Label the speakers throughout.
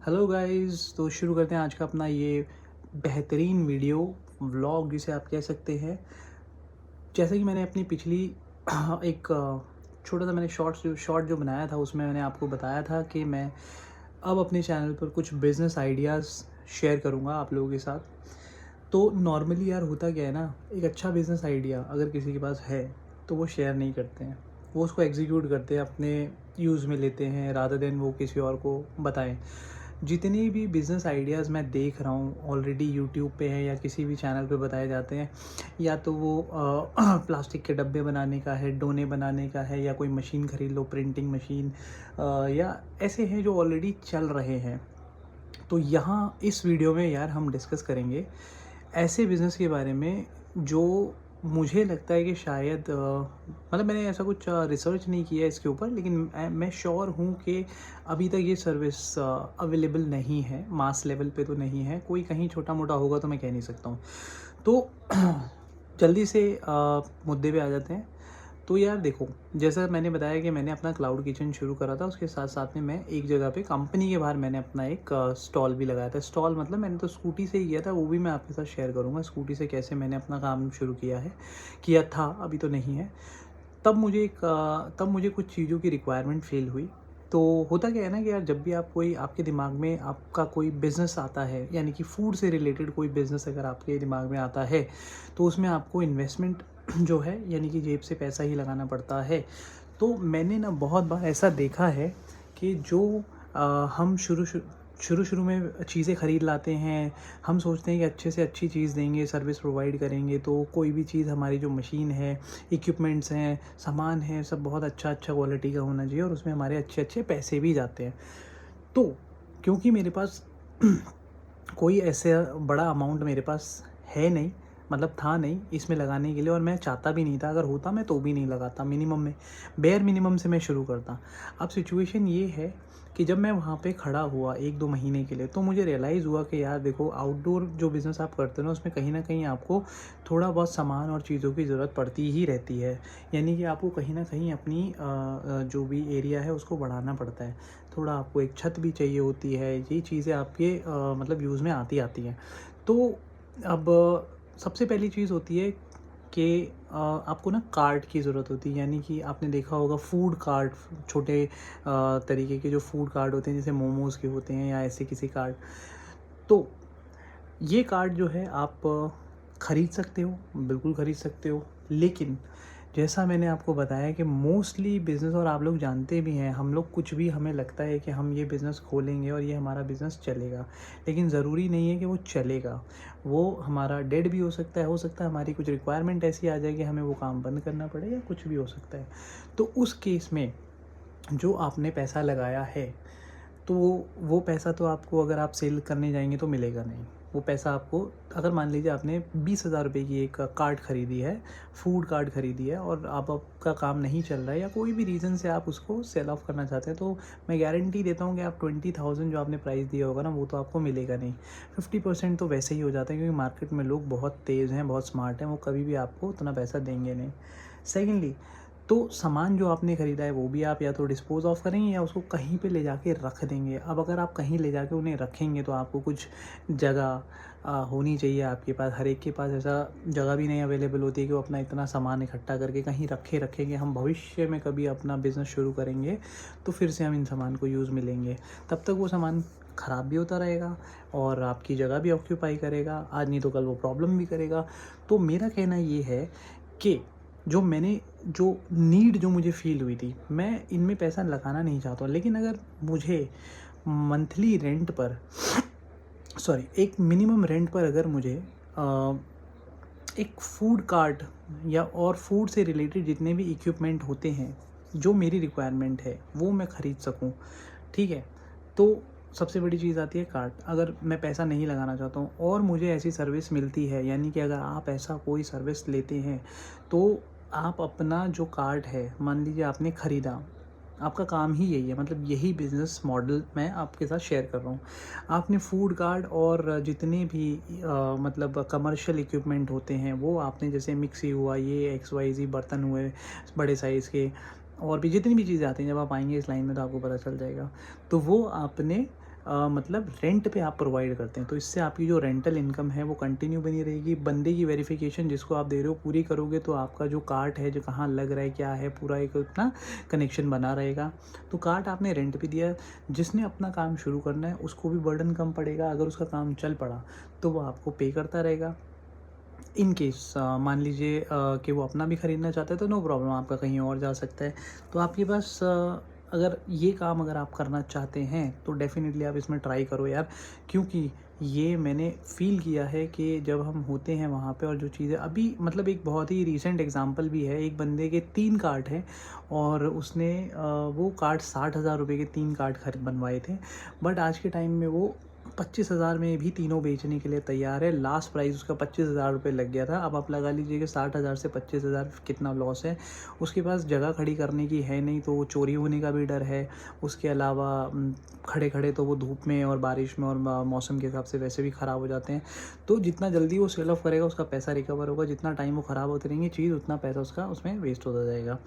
Speaker 1: Hello guys, तो शुरू करते हैं आज का अपना ये बेहतरीन वीडियो व्लॉग जिसे आप कह सकते हैं। जैसे कि मैंने अपनी पिछली एक छोटा सा मैंने शॉर्ट जो बनाया था उसमें मैंने आपको बताया था कि मैं अब अपने चैनल पर कुछ बिज़नेस आइडियाज़ शेयर करूँगा आप लोगों के साथ। तो नॉर्मली यार होता क्या है ना, एक अच्छा बिज़नेस आइडिया अगर किसी के पास है तो वो शेयर नहीं करते हैं, वो उसको एग्जीक्यूट करते हैं, अपने यूज़ में लेते हैं रादर देन वो किसी और को बताएं। जितने भी बिज़नेस आइडियाज़ मैं देख रहा हूँ ऑलरेडी यूट्यूब पे है या किसी भी चैनल पे बताए जाते हैं, या तो वो प्लास्टिक के डब्बे बनाने का है, डोने बनाने का है, या कोई मशीन ख़रीद लो, प्रिंटिंग मशीन, या ऐसे हैं जो ऑलरेडी चल रहे हैं। तो यहाँ इस वीडियो में यार हम डिस्कस करेंगे ऐसे बिज़नेस के बारे में जो मुझे लगता है कि शायद मतलब मैंने ऐसा कुछ रिसर्च नहीं किया है इसके ऊपर, लेकिन मैं श्योर हूँ कि अभी तक ये सर्विस अवेलेबल नहीं है, मास लेवल पे तो नहीं है, कोई कहीं छोटा मोटा होगा तो मैं कह नहीं सकता हूँ। तो जल्दी से मुद्दे पे आ जाते हैं। तो यार देखो, जैसा मैंने बताया कि मैंने अपना क्लाउड किचन शुरू करा था, उसके साथ साथ में मैं एक जगह पे कंपनी के बाहर मैंने अपना एक स्टॉल भी लगाया था। स्टॉल मतलब मैंने तो स्कूटी से ही किया था, वो भी मैं आपके साथ शेयर करूँगा स्कूटी से कैसे मैंने अपना काम शुरू किया था, अभी तो नहीं है। तब मुझे कुछ चीज़ों की रिक्वायरमेंट फ़ील हुई। तो होता क्या है ना कि यार जब भी आप कोई आपके दिमाग में आपका कोई बिज़नेस आता है, यानी कि फूड से रिलेटेड कोई बिज़नेस अगर आपके दिमाग में आता है, तो उसमें आपको इन्वेस्टमेंट जो है यानी कि जेब से पैसा ही लगाना पड़ता है। तो मैंने ना बहुत बार ऐसा देखा है कि जो हम शुरू में चीज़ें ख़रीद लाते हैं, हम सोचते हैं कि अच्छे से अच्छी चीज़ देंगे, सर्विस प्रोवाइड करेंगे, तो कोई भी चीज़ हमारी जो मशीन है, इक्विपमेंट्स हैं, सामान है, सब बहुत अच्छा क्वालिटी का होना चाहिए और उसमें हमारे अच्छे पैसे भी जाते हैं। तो क्योंकि मेरे पास कोई ऐसे बड़ा अमाउंट मेरे पास है नहीं, मतलब था नहीं इसमें लगाने के लिए, और मैं चाहता भी नहीं था, अगर होता मैं तो भी नहीं लगाता, मिनिमम में बेयर मिनिमम से मैं शुरू करता। अब सिचुएशन ये है कि जब मैं वहाँ पे खड़ा हुआ 1-2 महीने के लिए, तो मुझे रियलाइज़ हुआ कि यार देखो, आउटडोर जो बिज़नेस आप करते हो ना, उसमें कहीं न कहीं आपको थोड़ा बहुत सामान और चीज़ों की ज़रूरत पड़ती ही रहती है। यानी कि आपको कहीं न कहीं अपनी जो भी एरिया है उसको बढ़ाना पड़ता है। थोड़ा आपको एक छत भी चाहिए होती है, ये चीज़ें आपके मतलब यूज़ में आती हैं। तो अब सबसे पहली चीज़ होती है कि आपको ना कार्ट की ज़रूरत होती है, यानी कि आपने देखा होगा फूड कार्ट, छोटे तरीके के जो फूड कार्ट होते हैं, जैसे मोमोज़ के होते हैं या ऐसे किसी कार्ट। तो ये कार्ड जो है आप ख़रीद सकते हो, बिल्कुल ख़रीद सकते हो। लेकिन जैसा मैंने आपको बताया कि मोस्टली बिज़नेस, और आप लोग जानते भी हैं, हम लोग कुछ भी हमें लगता है कि हम ये बिज़नेस खोलेंगे और ये हमारा बिज़नेस चलेगा, लेकिन ज़रूरी नहीं है कि वो चलेगा। वो हमारा डेड भी हो सकता है हमारी कुछ रिक्वायरमेंट ऐसी आ जाए कि हमें वो काम बंद करना पड़े, या कुछ भी हो सकता है। तो उस केस में जो आपने पैसा लगाया है, तो वो पैसा तो आपको अगर आप सेल करने जाएँगे तो मिलेगा नहीं। वो पैसा आपको, अगर मान लीजिए आपने 20,000 रुपए की एक कार्ट ख़रीदी है, फूड कार्ट ख़रीदी है, और अब आपका काम नहीं चल रहा है या कोई भी रीज़न से आप उसको सेल ऑफ करना चाहते हैं, तो मैं गारंटी देता हूँ कि आप 20,000 जो आपने प्राइस दिया होगा ना, वो तो आपको मिलेगा नहीं। 50% तो वैसे ही हो जाता है, क्योंकि मार्केट में लोग बहुत तेज़ हैं, बहुत स्मार्ट हैं, वो कभी भी आपको उतना पैसा देंगे नहीं। सेकेंडली, तो सामान जो आपने ख़रीदा है वो भी आप या तो डिस्पोज़ ऑफ करेंगे या उसको कहीं पे ले जाके रख देंगे। अब अगर आप कहीं ले जाके उन्हें रखेंगे तो आपको कुछ जगह होनी चाहिए आपके पास। हर एक के पास ऐसा जगह भी नहीं अवेलेबल होती है कि वो अपना इतना सामान इकट्ठा करके कहीं रखेंगे। हम भविष्य में कभी अपना बिज़नेस शुरू करेंगे तो फिर से हम इन सामान को यूज़ में लेंगे, तब तक वो सामान ख़राब भी होता रहेगा और आपकी जगह भी ऑक्यूपाई करेगा, आज नहीं तो कल वो प्रॉब्लम भी करेगा। तो मेरा कहना ये है कि जो नीड जो मुझे फ़ील हुई थी, मैं इनमें पैसा लगाना नहीं चाहता हूँ, लेकिन अगर मुझे मंथली रेंट पर एक मिनिमम रेंट पर अगर मुझे एक फूड कार्ट या और फूड से रिलेटेड जितने भी इक्विपमेंट होते हैं, जो मेरी रिक्वायरमेंट है वो मैं ख़रीद सकूँ, ठीक है? तो सबसे बड़ी चीज़ आती है कार्ट। अगर मैं पैसा नहीं लगाना चाहता हूँ और मुझे ऐसी सर्विस मिलती है, यानी कि अगर आप ऐसा कोई सर्विस लेते हैं, तो आप अपना जो कार्ट है, मान लीजिए आपने ख़रीदा, आपका काम ही यही है, मतलब यही बिज़नेस मॉडल मैं आपके साथ शेयर कर रहा हूँ। आपने फूड कार्ट और जितने भी मतलब कमर्शियल इक्विपमेंट होते हैं, वो आपने, जैसे मिक्सी हुआ, ये XYZ बर्तन हुए बड़े साइज़ के, और भी जितनी भी चीज़ें आती हैं, जब आप आएँगे इस लाइन में तो आपको पता चल जाएगा। तो वो आपने मतलब रेंट पे आप प्रोवाइड करते हैं, तो इससे आपकी जो रेंटल इनकम है वो कंटिन्यू बनी रहेगी। बंदे की वेरिफिकेशन जिसको आप दे रहे हो पूरी करोगे तो आपका जो कार्ट है, जो कहाँ लग रहा है, क्या है, पूरा एक अपना कनेक्शन बना रहेगा। तो कार्ट आपने रेंट पे दिया, जिसने अपना काम शुरू करना है उसको भी बर्डन कम पड़ेगा। अगर उसका काम चल पड़ा तो वो आपको पे करता रहेगा। इन केस मान लीजिए कि वो अपना भी ख़रीदना चाहता है तो नो प्रॉब्लम, आपका कहीं और जा सकता है। तो आपके पास अगर ये काम अगर आप करना चाहते हैं तो डेफ़िनेटली आप इसमें ट्राई करो यार, क्योंकि ये मैंने फ़ील किया है कि जब हम होते हैं वहाँ पे और जो चीज़ें अभी मतलब एक बहुत ही रीसेंट एग्जांपल भी है। एक बंदे के 3 कार्ट हैं और उसने वो कार्ट 60,000 रुपये के 3 कार्ट खरीद बनवाए थे, बट आज के टाइम में वो 25,000 में भी तीनों बेचने के लिए तैयार है। लास्ट प्राइस उसका 25,000 रुपये लग गया था। अब आप लगा लीजिए कि 60,000 से 25,000 कितना लॉस है। उसके पास जगह खड़ी करने की है नहीं, तो वो चोरी होने का भी डर है। उसके अलावा खड़े खड़े तो वो धूप में और बारिश में और मौसम के हिसाब से वैसे भी ख़राब हो जाते हैं। तो जितना जल्दी वो सेल ऑफ करेगा उसका पैसा रिकवर होगा, जितना टाइम वो ख़राब होती रहेंगी चीज़ उतना पैसा उसका उसमें वेस्ट होता जाएगा।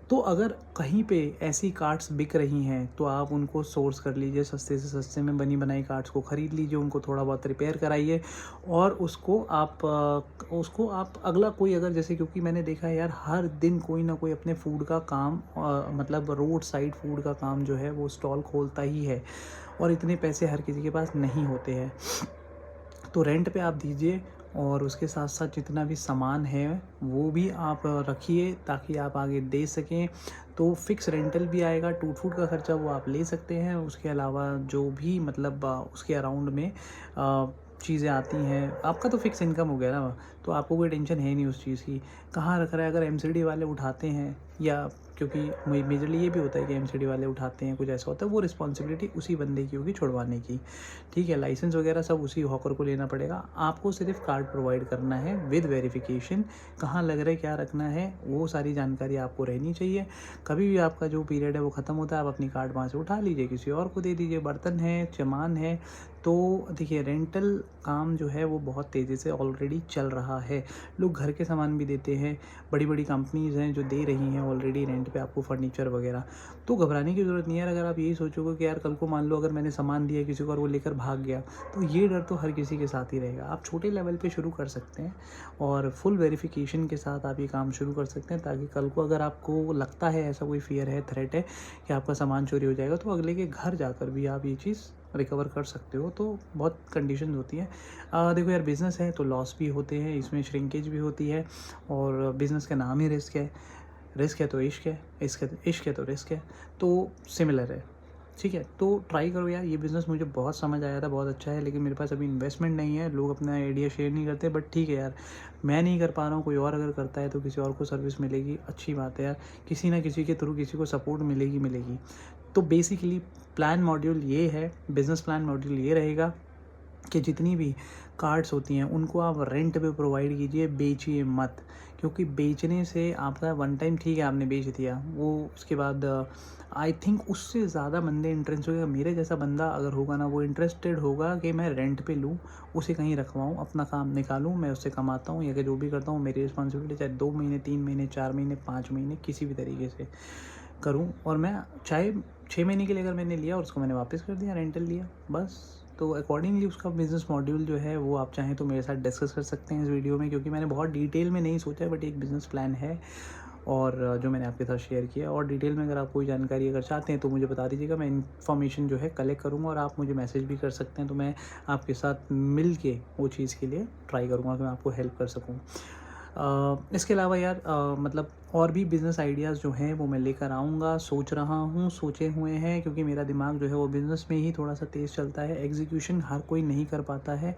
Speaker 1: तो अगर कहीं पे ऐसी कार्ड्स बिक रही हैं तो आप उनको सोर्स कर लीजिए, सस्ते से सस्ते में बनी बनाई कार्ड्स को ख़रीद लीजिए, उनको थोड़ा बहुत रिपेयर कराइए और उसको आप अगला कोई अगर जैसे, क्योंकि मैंने देखा है यार हर दिन कोई ना कोई अपने फूड का काम मतलब रोड साइड फूड का काम जो है वो स्टॉल खोलता ही है, और इतने पैसे हर किसी के पास नहीं होते हैं। तो रेंट पे आप दीजिए और उसके साथ साथ जितना भी सामान है वो भी आप रखिए ताकि आप आगे दे सकें। तो फिक्स रेंटल भी आएगा, टूट फूट का खर्चा वो आप ले सकते हैं। उसके अलावा जो भी मतलब उसके अराउंड में चीज़ें आती हैं, आपका तो फिक्स इनकम हो गया ना, तो आपको कोई टेंशन है नहीं उस चीज़ की कहाँ रख रहा है। अगर एमसीडी वाले उठाते हैं, या क्योंकि मेजरली ये भी होता है कि एमसीडी वाले उठाते हैं, कुछ ऐसा होता है, वो रिस्पॉन्सिबिलिटी उसी बंदे की होगी छुड़वाने की, ठीक है। लाइसेंस वगैरह सब उसी हॉकर को लेना पड़ेगा, आपको सिर्फ कार्ड प्रोवाइड करना है विद वेरिफिकेशन। कहाँ लग रहा है, क्या रखना है, वो सारी जानकारी आपको रहनी चाहिए। कभी भी आपका जो पीरियड है वो ख़त्म होता है, आप अपनी कार्ड वहाँ से उठा लीजिए, किसी और को दे दीजिए। बर्तन है, सामान है, तो देखिए रेंटल काम जो है वो बहुत तेज़ी से ऑलरेडी चल रहा है। लोग घर के सामान भी देते हैं, बड़ी बड़ी कंपनीज़ हैं जो दे रही हैं ऑलरेडी रेंट पे आपको फर्नीचर वगैरह। तो घबराने की ज़रूरत नहीं है। अगर आप यही सोचोगे कि यार कल को मान लो अगर मैंने सामान दिया किसी को और वो लेकर भाग गया, तो ये डर तो हर किसी के साथ ही रहेगा। आप छोटे लेवल पे शुरू कर सकते हैं और फुल वेरिफिकेशन के साथ आप ये काम शुरू कर सकते हैं, ताकि कल को अगर आपको लगता है ऐसा कोई फियर है, थ्रेट है कि आपका सामान चोरी हो जाएगा, तो अगले के घर जाकर भी आप ये चीज़ रिकवर कर सकते हो। तो बहुत कंडीशन होती हैं। देखो यार बिज़नेस है तो लॉस भी होते हैं, इसमें श्रिंकेज भी होती है, और बिज़नेस का नाम ही रिस्क है। रिस्क है तो इश्क है, इश्क है तो रिस्क है, तो सिमिलर है, ठीक है। तो ट्राई करो यार, ये बिज़नेस मुझे बहुत समझ आया था, बहुत अच्छा है, लेकिन मेरे पास अभी इन्वेस्टमेंट नहीं है। लोग अपना आइडिया शेयर नहीं करते, बट ठीक है यार, मैं नहीं कर पा रहा हूँ, कोई और अगर करता है तो किसी और को सर्विस मिलेगी, अच्छी बात है यार। किसी ना किसी के थ्रू किसी को सपोर्ट मिलेगी। तो बेसिकली प्लान मॉड्यूल ये है, बिज़नेस प्लान मॉड्यूल ये रहेगा कि जितनी भी कार्ड्स होती हैं उनको आप रेंट पे प्रोवाइड कीजिए, बेचिए मत। क्योंकि बेचने से आपका वन टाइम ठीक है आपने बेच दिया, वो उसके बाद आई थिंक उससे ज़्यादा बंदे इंटरेस्ट होगा, मेरे जैसा बंदा अगर होगा ना वो इंटरेस्टेड होगा कि मैं रेंट पे लूँ, उसे कहीं रखवाऊँ, अपना काम निकालूँ, मैं उससे कमाता हूँ या कि जो भी करता हूँ मेरी रिस्पॉन्सिबिलिटी, चाहे 2 महीने 3 महीने 4 महीने 5 महीने किसी भी तरीके से करूँ। और मैं चाहे 6 महीने के लिए अगर मैंने लिया और उसको मैंने वापस कर दिया, रेंटल लिया, बस। तो अकॉर्डिंगली उसका बिज़नेस मॉड्यूल जो है वो आप चाहें तो मेरे साथ डिस्कस कर सकते हैं इस वीडियो में, क्योंकि मैंने बहुत डिटेल में नहीं सोचा है, बट एक बिज़नेस प्लान है और जो मैंने आपके साथ शेयर किया। और डिटेल में अगर आप कोई जानकारी अगर चाहते हैं तो मुझे बता दीजिएगा, मैं इन्फॉर्मेशन जो है कलेक्ट करूँगा, और आप मुझे मैसेज भी कर सकते हैं, तो मैं आपके साथ मिल के वो चीज़ के लिए ट्राई करूँगा कि मैं आपको हेल्प कर सकूँ। इसके अलावा यार मतलब और भी बिज़नेस आइडियाज़ जो हैं वो मैं लेकर आऊँगा, सोच रहा हूँ, सोचे हुए हैं, क्योंकि मेरा दिमाग जो है वो बिज़नेस में ही थोड़ा सा तेज़ चलता है, एग्जीक्यूशन हर कोई नहीं कर पाता है।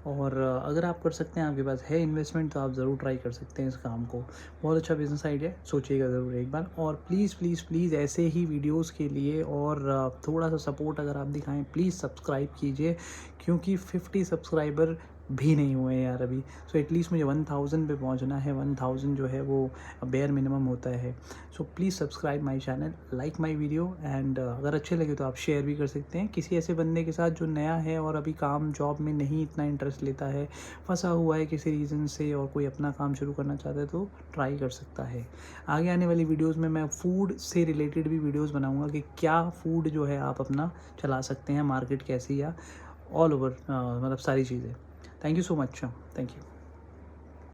Speaker 1: और अगर आप कर सकते हैं, आपके पास है इन्वेस्टमेंट, तो आप ज़रूर ट्राई कर सकते हैं इस काम को। बहुत अच्छा बिज़नेस आइडिया है, सोचिएगा ज़रूर एक बार। और प्लीज़ प्लीज़ प्लीज़ ऐसे ही वीडियोस के लिए और थोड़ा सा सपोर्ट अगर आप दिखाएं, प्लीज़ सब्सक्राइब कीजिए, क्योंकि 50 सब्सक्राइबर भी नहीं हुए हैं यार अभी। सो एटलीस्ट मुझे 1000 पे पहुंचना है। 1000 जो है वो बेयर मिनिमम होता है। So please subscribe my channel, like my video and अगर अच्छे लगे तो आप शेयर भी कर सकते हैं किसी ऐसे बंदे के साथ जो नया है और अभी काम जॉब में नहीं इतना इंटरेस्ट लेता है, फंसा हुआ है किसी रीज़न से और कोई अपना काम शुरू करना चाहता है तो ट्राई कर सकता है। आगे आने वाली वीडियोज़ में मैं फूड से रिलेटेड भी वीडियोज़ बनाऊँगा कि क्या फूड जो है आप अपना चला सकते हैं, मार्केट कैसी या ऑल ओवर मतलब सारी चीज़ें। Thank you so much. Thank you.